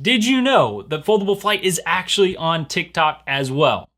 Did you know that Foldable Flight is actually on TikTok as well?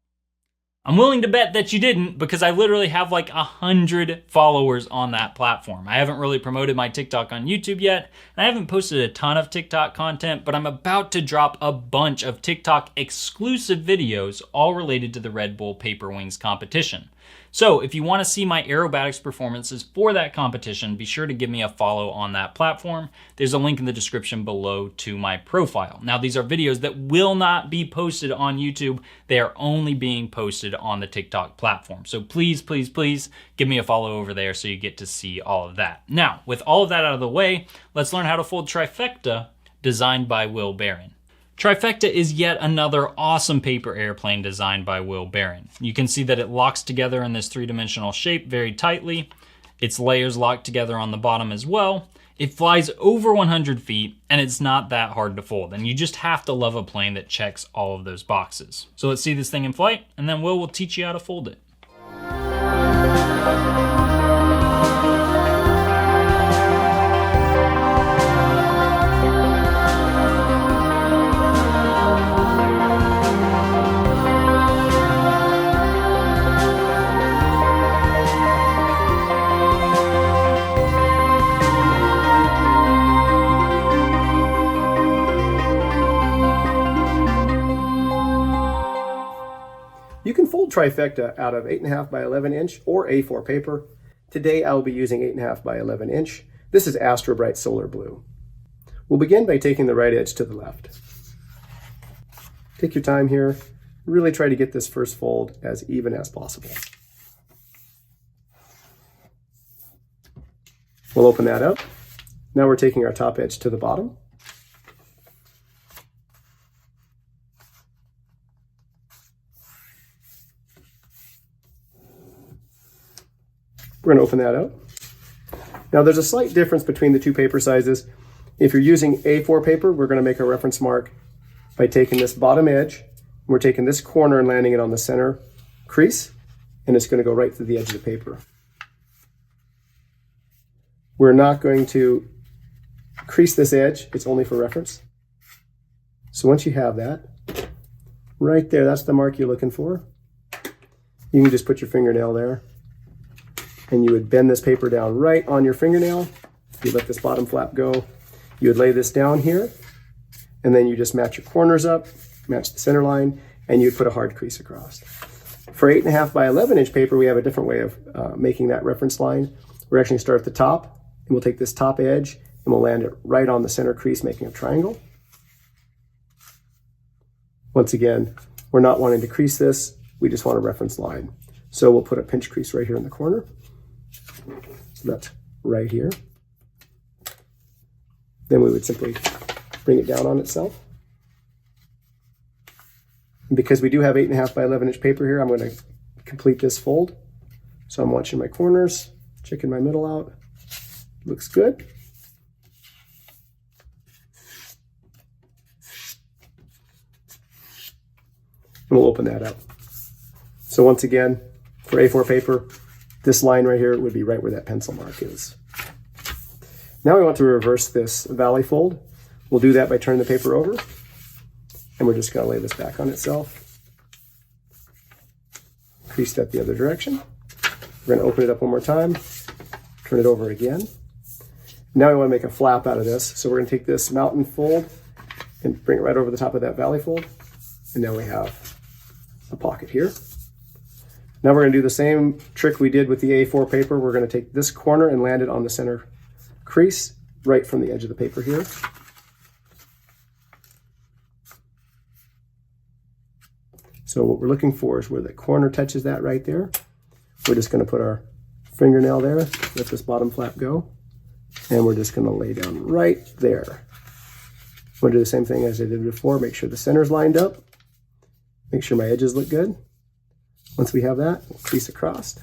I'm willing to bet that you didn't, because I literally have like 100 followers on that platform. I haven't really promoted my TikTok on YouTube yet, and I haven't posted a ton of TikTok content, but I'm about to drop a bunch of TikTok exclusive videos all related to the Red Bull Paper Wings competition. So if you want to see my aerobatics performances for that competition, be sure to give me a follow on that platform. There's a link in the description below to my profile. Now, these are videos that will not be posted on YouTube. They are only being posted on the TikTok platform. So please, please, please give me a follow over there so you get to see all of that. Now, with all of that out of the way, let's learn how to fold Trifecta, designed by Will Barron. Trifecta is yet another awesome paper airplane designed by Will Barron. You can see that it locks together in this three-dimensional shape very tightly. Its layers lock together on the bottom as well. It flies over 100 feet, and it's not that hard to fold, and you just have to love a plane that checks all of those boxes. So let's see this thing in flight, and then Will teach you how to fold it. You can fold Trifecta out of 8.5 by 11 inch or A4 paper. Today I will be using 8.5 by 11 inch. This is Astro Bright Solar Blue. We'll begin by taking the right edge to the left. Take your time here. Really try to get this first fold as even as possible. We'll open that up. Now we're taking our top edge to the bottom. We're going to open that up. Now there's a slight difference between the two paper sizes. If you're using A4 paper, we're going to make a reference mark by taking this bottom edge. We're taking this corner and landing it on the center crease, and it's going to go right through the edge of the paper. We're not going to crease this edge. It's only for reference. So once you have that, right there, that's the mark you're looking for. You can just put your fingernail there. And you would bend this paper down right on your fingernail. You let this bottom flap go. You would lay this down here, and then you just match your corners up, match the center line, and you'd put a hard crease across. For 8.5 by 11 inch paper, we have a different way of making that reference line. We're actually going to start at the top, and we'll take this top edge, and we'll land it right on the center crease, making a triangle. Once again, we're not wanting to crease this, we just want a reference line. So we'll put a pinch crease right here in the corner. So that's right here. Then we would simply bring it down on itself. And because we do have 8.5 by 11 inch paper here, I'm going to complete this fold. So I'm watching my corners, checking my middle out. Looks good. And we'll open that up. So once again, for A4 paper, this line right here would be right where that pencil mark is. Now we want to reverse this valley fold. We'll do that by turning the paper over, and we're just going to lay this back on itself. Crease that the other direction. We're going to open it up one more time, turn it over again. Now we want to make a flap out of this, so we're going to take this mountain fold and bring it right over the top of that valley fold, and now we have a pocket here. Now we're going to do the same trick we did with the A4 paper. We're going to take this corner and land it on the center crease right from the edge of the paper here. So what we're looking for is where the corner touches that right there. We're just going to put our fingernail there, let this bottom flap go, and we're just going to lay down right there. I'm going to do the same thing as I did before. Make sure the center's lined up. Make sure my edges look good. Once we have that, we'll crease across.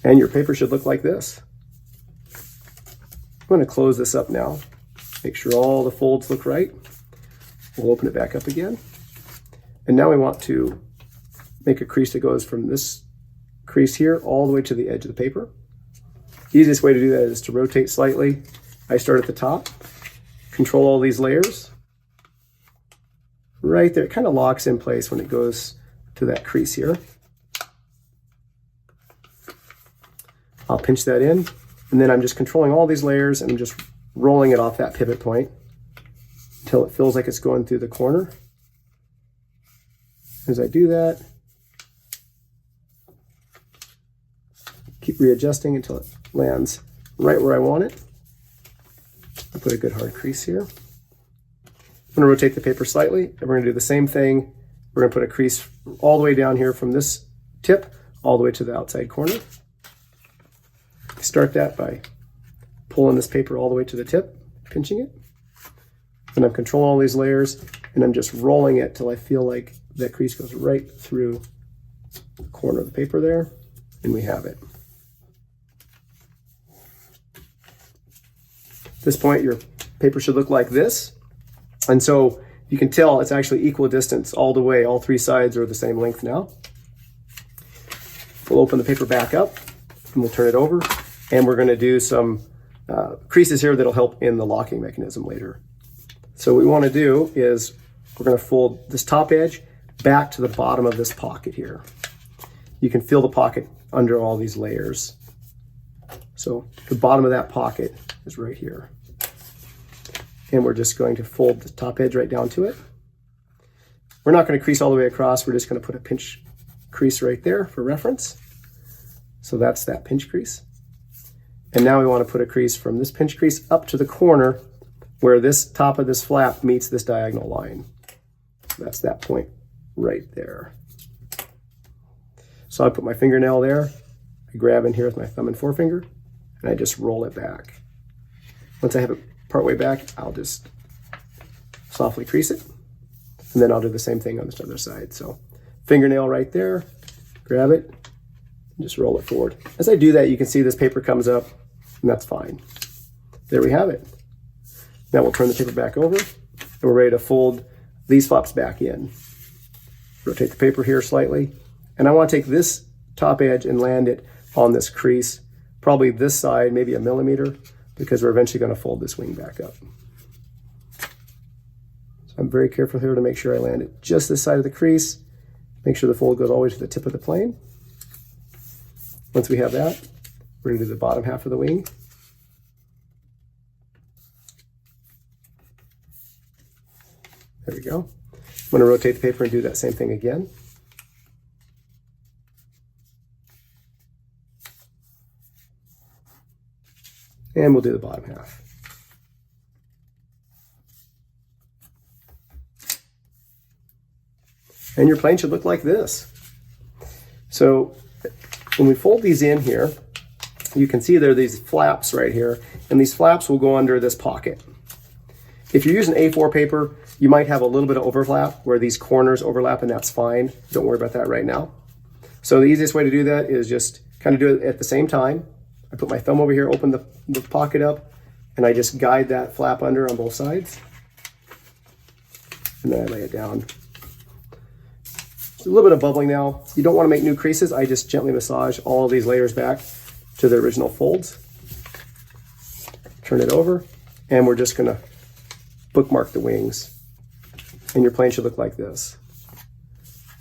And your paper should look like this. I'm going to close this up now. Make sure all the folds look right. We'll open it back up again. And now we want to make a crease that goes from this crease here all the way to the edge of the paper. The easiest way to do that is to rotate slightly. I start at the top, control all these layers. Right there, it kind of locks in place when it goes to that crease here. I'll pinch that in, and then I'm just controlling all these layers, and I'm just rolling it off that pivot point until it feels like it's going through the corner. As I do that, keep readjusting until it lands right where I want it. I'll put a good hard crease here. I'm going to rotate the paper slightly, and we're going to do the same thing. We're going to put a crease all the way down here from this tip all the way to the outside corner. Start that by pulling this paper all the way to the tip, pinching it. And I'm controlling all these layers, and I'm just rolling it till I feel like that crease goes right through the corner of the paper there, and we have it. At this point, your paper should look like this. And so you can tell it's actually equal distance all the way. All three sides are the same length now. We'll open the paper back up, and we'll turn it over. And we're going to do some creases here that'll help in the locking mechanism later. So what we want to do is we're going to fold this top edge back to the bottom of this pocket here. You can feel the pocket under all these layers. So the bottom of that pocket is right here. And we're just going to fold the top edge right down to it. We're not going to crease all the way across. We're just going to put a pinch crease right there for reference. So that's that pinch crease. And now we want to put a crease from this pinch crease up to the corner where this top of this flap meets this diagonal line. That's that point right there. So I put my fingernail there. I grab in here with my thumb and forefinger, and I just roll it back. Once I have it partway back, I'll just softly crease it, and then I'll do the same thing on this other side. So fingernail right there, grab it, and just roll it forward. As I do that, you can see this paper comes up, and that's fine. There we have it. Now we'll turn the paper back over, and we're ready to fold these flaps back in. Rotate the paper here slightly, and I want to take this top edge and land it on this crease, probably this side, maybe a millimeter, because we're eventually going to fold this wing back up. So I'm very careful here to make sure I land it just this side of the crease. Make sure the fold goes all the way to the tip of the plane. Once we have that, we're going to do the bottom half of the wing. There we go. I'm going to rotate the paper and do that same thing again. And we'll do the bottom half. And your plane should look like this. So when we fold these in here, you can see there are these flaps right here, and these flaps will go under this pocket. If you're using A4 paper, you might have a little bit of overlap where these corners overlap, and that's fine. Don't worry about that right now. So the easiest way to do that is just kind of do it at the same time. I put my thumb over here, open the pocket up, and I just guide that flap under on both sides. And then I lay it down. There's a little bit of bubbling now. You don't want to make new creases. I just gently massage all of these layers back to the original folds. Turn it over, and we're just going to bookmark the wings. And your plane should look like this.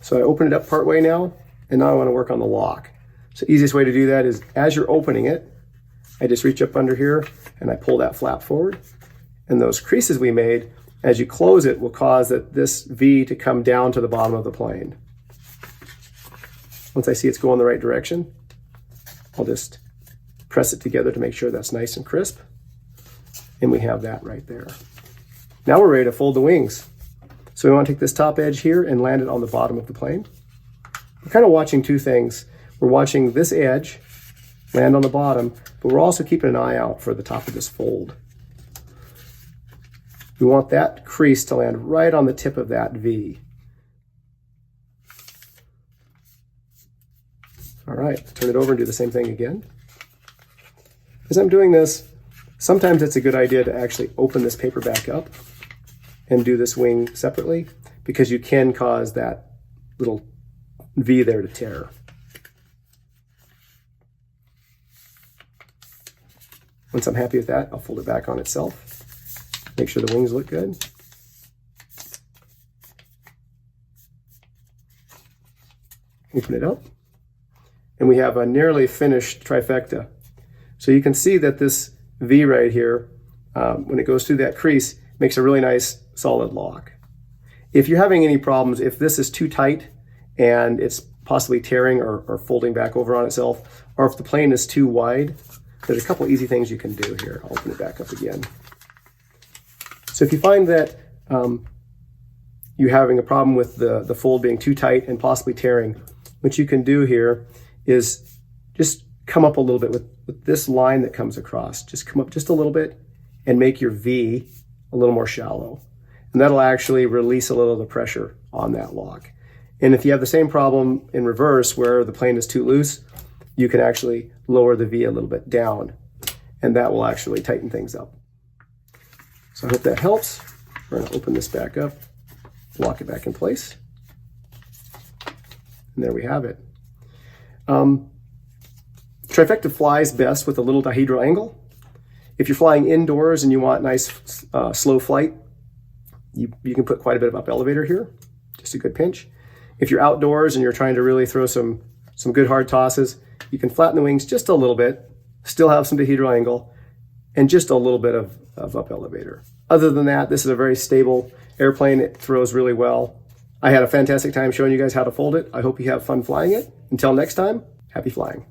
So I open it up part way now, and now I want to work on the lock. So the easiest way to do that is as you're opening it, I just reach up under here and I pull that flap forward. And those creases we made, as you close it, will cause this V to come down to the bottom of the plane. Once I see it's going the right direction, I'll just press it together to make sure that's nice and crisp. And we have that right there. Now we're ready to fold the wings. So we want to take this top edge here and land it on the bottom of the plane. We're kind of watching two things. We're watching this edge land on the bottom, but we're also keeping an eye out for the top of this fold. We want that crease to land right on the tip of that V. All right, turn it over and do the same thing again. As I'm doing this, sometimes it's a good idea to actually open this paper back up and do this wing separately, because you can cause that little V there to tear. Once I'm happy with that, I'll fold it back on itself. Make sure the wings look good. Open it up. And we have a nearly finished trifecta. So you can see that this V right here, when it goes through that crease, makes a really nice solid lock. If you're having any problems, if this is too tight and it's possibly tearing or folding back over on itself, or if the plane is too wide, there's a couple easy things you can do here. I'll open it back up again. So if you find that you're having a problem with the fold being too tight and possibly tearing, what you can do here is just come up a little bit with this line that comes across. Just come up just a little bit and make your V a little more shallow. And that'll actually release a little of the pressure on that lock. And if you have the same problem in reverse where the plane is too loose, you can actually lower the V a little bit down, and that will actually tighten things up. So I hope that helps. We're going to open this back up, lock it back in place. And there we have it. Trifecta flies best with a little dihedral angle. If you're flying indoors and you want nice slow flight, you can put quite a bit of up elevator here, just a good pinch. If you're outdoors and you're trying to really throw some good hard tosses, you can flatten the wings just a little bit, still have some dihedral angle, and just a little bit of up elevator. Other than that, this is a very stable airplane. It throws really well. I had a fantastic time showing you guys how to fold it. I hope you have fun flying it. Until next time, happy flying.